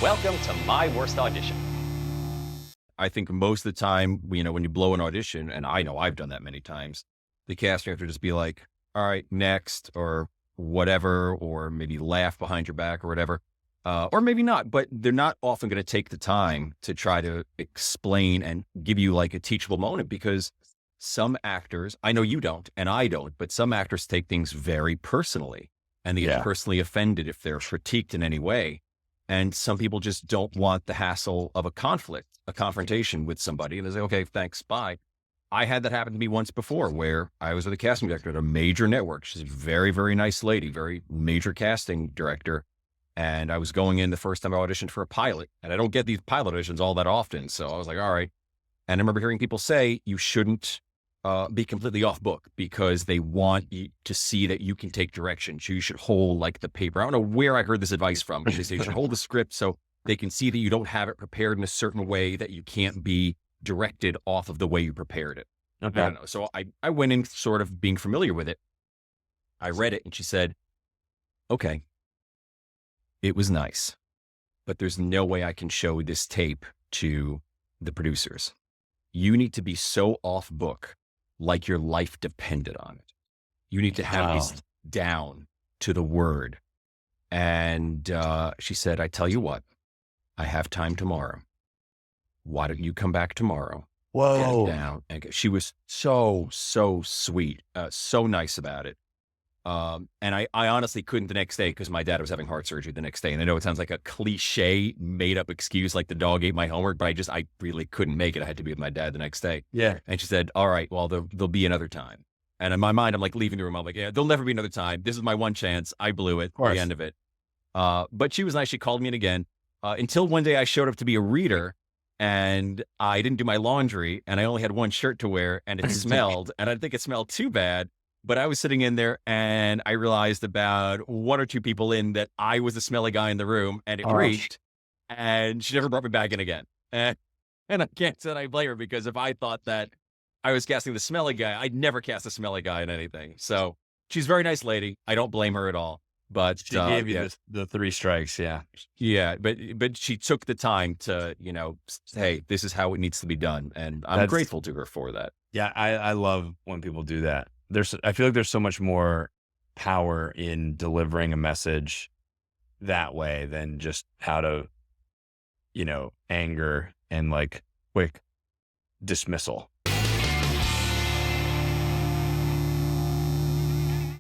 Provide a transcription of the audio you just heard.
Welcome to My Worst Audition. I think most of the time, when you blow an audition, and I know I've done that many times, the casting director just be like, all right, next, or whatever, or maybe laugh behind your back or whatever. Or maybe not, but they're not often going to take the time to try to explain and give you like a teachable moment, because some actors, I know you don't, and I don't, but some actors take things very personally, and they get Yeah. personally offended if they're critiqued in any way. And some people just don't want the hassle of a confrontation with somebody. And they say, okay, thanks, bye. I had that happen to me once before, where I was with a casting director at a major network. She's a very, very nice lady, very major casting director. And I was going in the first time I auditioned for a pilot, and I don't get these pilot auditions all that often. So I was like, all right. And I remember hearing people say you shouldn't be completely off book, because they want you to see that you can take direction. So you should hold like the paper. I don't know where I heard this advice from, but they say you should hold the script so they can see that you don't have it prepared in a certain way, that you can't be directed off of the way you prepared it. I don't know. So I went in sort of being familiar with it. I read it, and she said, okay, it was nice, but there's no way I can show this tape to the producers. You need to be so off book, like your life depended on it. You need to have this down to the word. And she said, I tell you what, I have time tomorrow. Why don't you come back tomorrow? Whoa. Get it down. And she was so sweet, so nice about it. And I honestly couldn't the next day, because my dad was having heart surgery the next day. And I know it sounds like a cliche made up excuse, like the dog ate my homework, but I really couldn't make it. I had to be with my dad the next day. Yeah. And she said, all right, well, there'll be another time. And in my mind, I'm like leaving the room. I'm like, yeah, there'll never be another time. This is my one chance. I blew it. The end of it. But she was nice. She called me in again, until one day I showed up to be a reader, and I didn't do my laundry, and I only had one shirt to wear, and it smelled, and I didn't think it smelled too bad. But I was sitting in there, and I realized about one or two people in that I was the smelly guy in the room, and it reeked, and she never brought me back in again. And I can't say I blame her, because if I thought that I was casting the smelly guy, I'd never cast a smelly guy in anything. So she's a very nice lady. I don't blame her at all. But She gave you the 3 strikes. Yeah. Yeah. But she took the time to, say, hey, this is how it needs to be done. And I'm grateful to her for that. Yeah. I love when people do that. I feel like there's so much more power in delivering a message that way than just how to, anger and like quick dismissal.